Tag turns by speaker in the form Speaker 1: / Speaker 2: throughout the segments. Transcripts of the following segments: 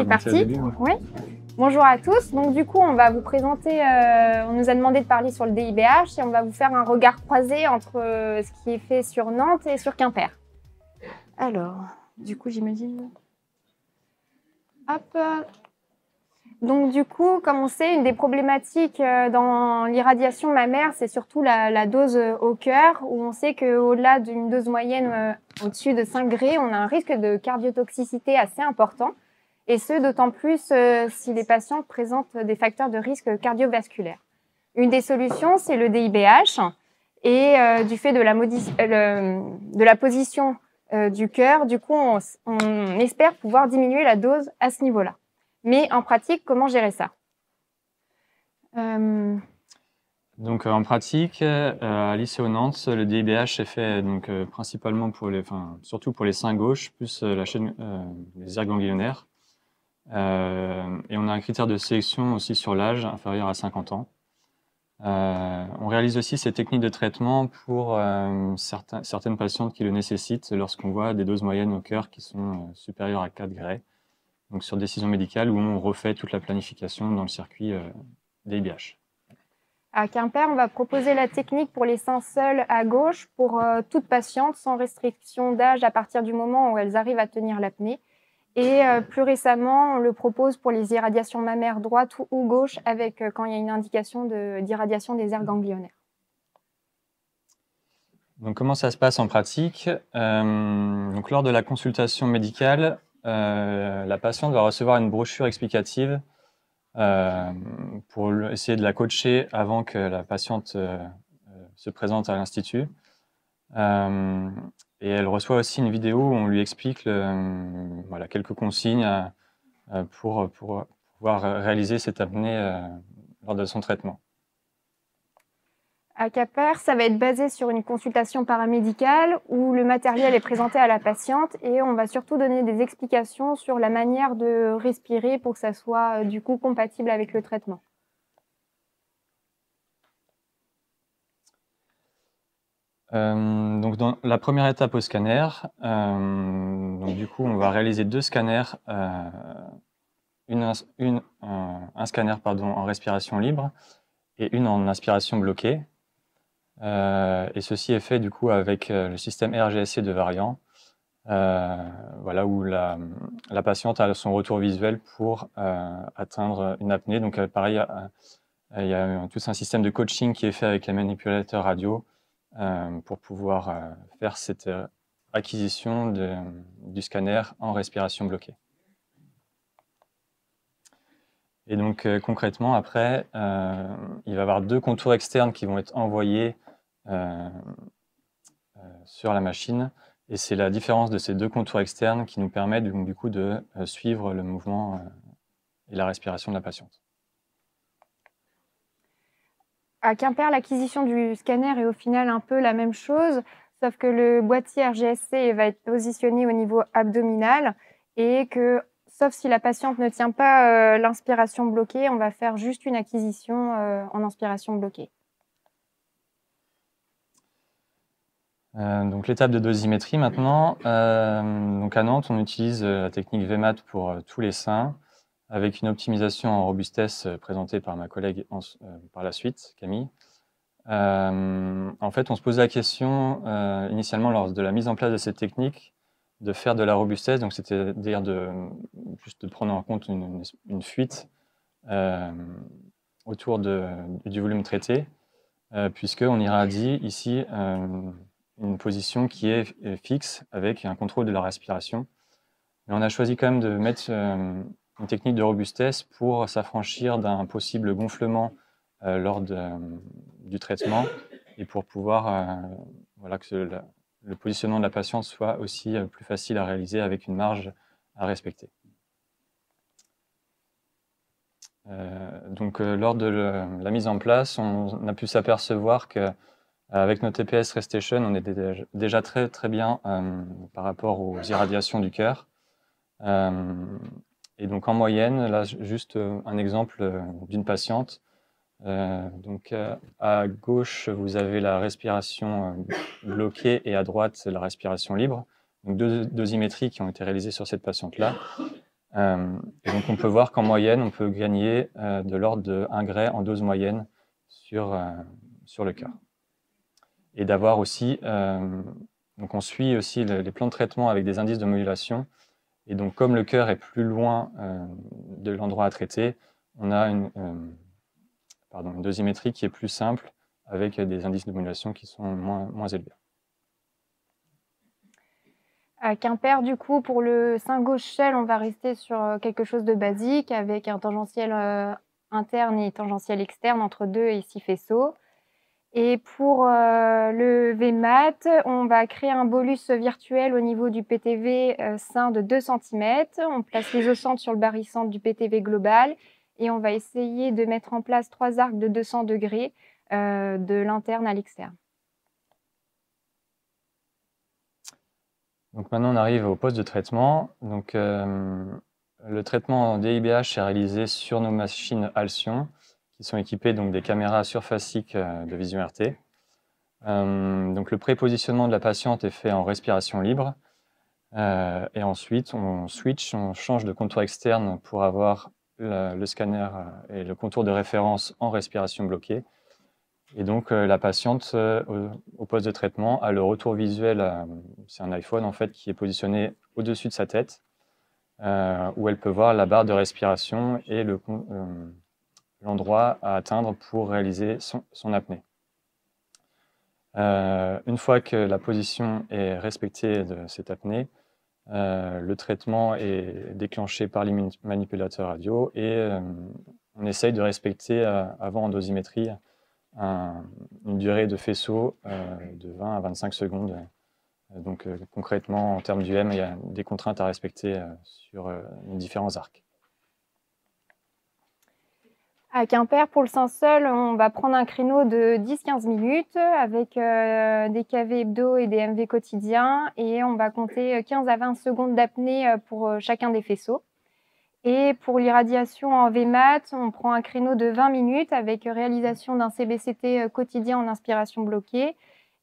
Speaker 1: parti.
Speaker 2: Début, ouais.
Speaker 1: Oui. Bonjour à tous. Donc du coup, on va vous présenter, on nous a demandé de parler sur le DIBH et on va vous faire un regard croisé entre ce qui est fait sur Nantes et sur Quimper. Alors, du coup, j'imagine... Hop. Donc du coup, comme on sait, une des problématiques dans l'irradiation mammaire, c'est surtout la dose au cœur, où on sait qu'au-delà d'une dose moyenne au-dessus de 5 Gray, on a un risque de cardiotoxicité assez important, et ce, d'autant plus si les patients présentent des facteurs de risque cardiovasculaire. Une des solutions, c'est le DIBH, et du fait de la position du cœur, du coup, on espère pouvoir diminuer la dose à ce niveau-là. Mais en pratique, comment gérer ça?
Speaker 2: Donc en pratique, à l'ICO Nantes, le DIBH est fait donc, principalement surtout pour les seins gauches, plus les aires ganglionnaires. Et on a un critère de sélection aussi sur l'âge, inférieur à 50 ans. On réalise aussi ces techniques de traitement pour certaines patientes qui le nécessitent lorsqu'on voit des doses moyennes au cœur qui sont supérieures à 4 Gray. Donc sur décision médicale où on refait toute la planification dans le circuit DIBH.
Speaker 1: À Quimper, on va proposer la technique pour les seins seuls à gauche pour toute patiente sans restriction d'âge à partir du moment où elles arrivent à tenir l'apnée. Et plus récemment, on le propose pour les irradiations mammaires droite ou gauche avec quand il y a une indication d'irradiation des aires ganglionnaires.
Speaker 2: Donc comment ça se passe en pratique? Donc lors de la consultation médicale, la patiente va recevoir une brochure explicative pour essayer de la coacher avant que la patiente se présente à l'Institut. Et elle reçoit aussi une vidéo où on lui explique quelques consignes pour pouvoir réaliser cette apnée lors de son traitement.
Speaker 1: À Quimper, ça va être basé sur une consultation paramédicale où le matériel est présenté à la patiente et on va surtout donner des explications sur la manière de respirer pour que ça soit du coup compatible avec le traitement.
Speaker 2: Donc dans la première étape au scanner, donc du coup on va réaliser 2 scanners, un scanner en respiration libre et une en inspiration bloquée. Et ceci est fait du coup avec le système RGSC de Variant, où la patiente a son retour visuel pour atteindre une apnée. Donc pareil, il y a tout un système de coaching qui est fait avec les manipulateurs radio pour pouvoir faire cette acquisition du scanner en respiration bloquée. Et donc concrètement, après, il va y avoir 2 contours externes qui vont être envoyés sur la machine. Et c'est la différence de ces 2 contours externes qui nous permet du coup de suivre le mouvement et la respiration de la patiente.
Speaker 1: À Quimper, l'acquisition du scanner est au final un peu la même chose, sauf que le boîtier RGSC va être positionné au niveau abdominal et que, sauf si la patiente ne tient pas l'inspiration bloquée, on va faire juste une acquisition en inspiration bloquée.
Speaker 2: Donc l'étape de dosimétrie maintenant. Donc à Nantes, on utilise la technique VMAT pour tous les seins, avec une optimisation en robustesse présentée par ma collègue par la suite, Camille. En fait, on se posait la question initialement lors de la mise en place de cette technique de faire de la robustesse, donc c'est-à-dire juste de prendre en compte une fuite autour du volume traité, puisqu'on irradie ici une position qui est fixe avec un contrôle de la respiration. Mais on a choisi quand même de mettre une technique de robustesse pour s'affranchir d'un possible gonflement lors du traitement et pour pouvoir que le positionnement de la patiente soit aussi plus facile à réaliser avec une marge à respecter. Donc lors de la mise en place, on a pu s'apercevoir qu'avec nos TPS Restation, on était déjà très très bien par rapport aux irradiations du cœur. Et donc en moyenne, là juste un exemple d'une patiente. Donc à gauche, vous avez la respiration bloquée et à droite, la respiration libre. Donc 2 dosimétries qui ont été réalisées sur cette patiente-là. Et donc, on peut voir qu'en moyenne, on peut gagner de l'ordre de 1 Gray en dose moyenne sur le cœur. Et d'avoir aussi, donc on suit aussi les plans de traitement avec des indices de modulation. Et donc, comme le cœur est plus loin de l'endroit à traiter, on a une dosimétrie qui est plus simple avec des indices de modulation qui sont moins élevés.
Speaker 1: À Quimper, du coup, pour le sein gauche shell, on va rester sur quelque chose de basique avec un tangentiel interne et tangentiel externe entre 2 et 6 faisceaux. Et pour le VMAT, on va créer un bolus virtuel au niveau du PTV sein de 2 cm. On place l'isocentre sur le barycentre du PTV global et on va essayer de mettre en place 3 arcs de 200 degrés de l'interne à l'externe.
Speaker 2: Donc maintenant, on arrive au poste de traitement. Donc, le traitement en DIBH est réalisé sur nos machines Alcyon, qui sont équipées donc, des caméras surfaciques de vision RT. Donc, le prépositionnement de la patiente est fait en respiration libre. Et ensuite, on change de contour externe pour avoir le scanner et le contour de référence en respiration bloquée. Et donc, la patiente, au poste de traitement, a le retour visuel, c'est un iPhone en fait, qui est positionné au-dessus de sa tête, où elle peut voir la barre de respiration et l'endroit à atteindre pour réaliser son apnée. Une fois que la position est respectée de cette apnée, le traitement est déclenché par les manipulateurs radio et on essaye de respecter, avant en dosimétrie, une durée de faisceau de 20 à 25 secondes. Donc concrètement, en termes du M, il y a des contraintes à respecter sur les différents arcs.
Speaker 1: À Quimper, pour le sein seul, on va prendre un créneau de 10-15 minutes avec des KV hebdo et des MV quotidiens et on va compter 15 à 20 secondes d'apnée pour chacun des faisceaux. Et pour l'irradiation en VMAT, on prend un créneau de 20 minutes avec réalisation d'un CBCT quotidien en inspiration bloquée.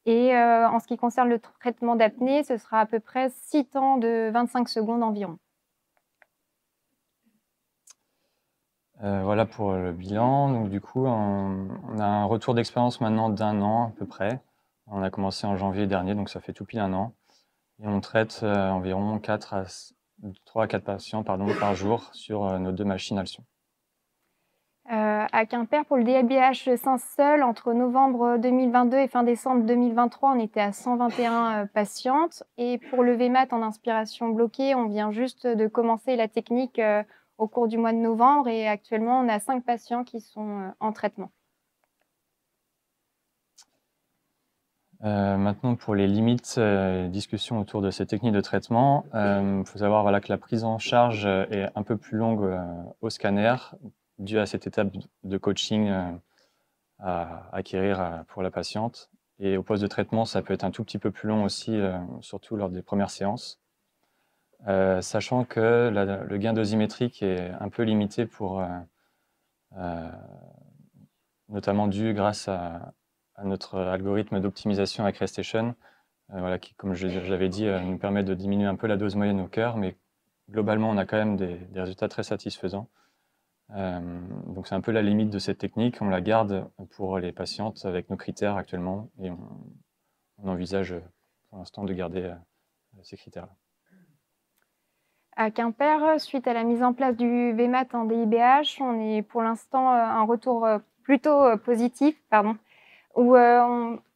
Speaker 1: Et en ce qui concerne le traitement d'apnée, ce sera à peu près 6 temps de 25 secondes environ.
Speaker 2: Voilà pour le bilan. Donc, du coup, on a un retour d'expérience maintenant d'1 an à peu près. On a commencé en janvier dernier, donc ça fait tout pile 1 an. Et on traite environ 3 à 4 patients par jour sur nos 2 machines Alcyon.
Speaker 1: À Quimper, pour le DIBH sein seul, entre novembre 2022 et fin décembre 2023, on était à 121 patientes. Et pour le VMAT en inspiration bloquée, on vient juste de commencer la technique au cours du mois de novembre et actuellement, on a 5 patients qui sont en traitement.
Speaker 2: Maintenant, pour les limites, discussions autour de ces techniques de traitement, il faut savoir voilà, que la prise en charge est un peu plus longue au scanner, due à cette étape de coaching à acquérir pour la patiente. Et au poste de traitement, ça peut être un tout petit peu plus long aussi, surtout lors des premières séances. Sachant que le gain dosimétrique est un peu limité notamment dû grâce à notre algorithme d'optimisation avec RayStation, voilà, qui, comme je l'avais dit, nous permet de diminuer un peu la dose moyenne au cœur, mais globalement, on a quand même des résultats très satisfaisants. Donc c'est un peu la limite de cette technique, on la garde pour les patientes avec nos critères actuellement, et on envisage pour l'instant de garder ces critères-là.
Speaker 1: À Quimper, suite à la mise en place du VMAT en DIBH, on est pour l'instant un retour plutôt positif, où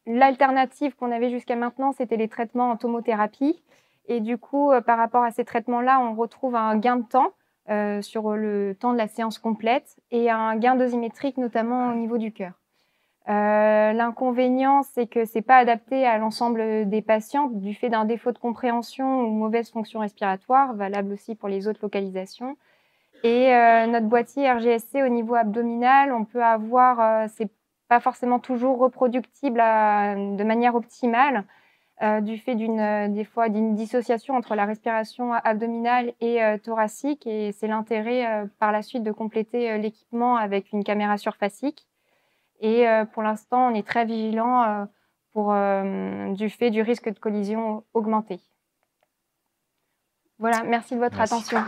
Speaker 1: l'alternative qu'on avait jusqu'à maintenant, c'était les traitements en tomothérapie. Et du coup, par rapport à ces traitements-là, on retrouve un gain de temps sur le temps de la séance complète et un gain dosimétrique, notamment au niveau du cœur. L'inconvénient, c'est que ce n'est pas adapté à l'ensemble des patients du fait d'un défaut de compréhension ou mauvaise fonction respiratoire, valable aussi pour les autres localisations. Et notre boîtier RGSC au niveau abdominal, on peut avoir, c'est pas forcément toujours reproductible de manière optimale du fait des fois d'une dissociation entre la respiration abdominale et thoracique. Et c'est l'intérêt par la suite de compléter l'équipement avec une caméra surfacique. Et pour l'instant, on est très vigilant du fait du risque de collision augmenté. Voilà, merci de votre attention.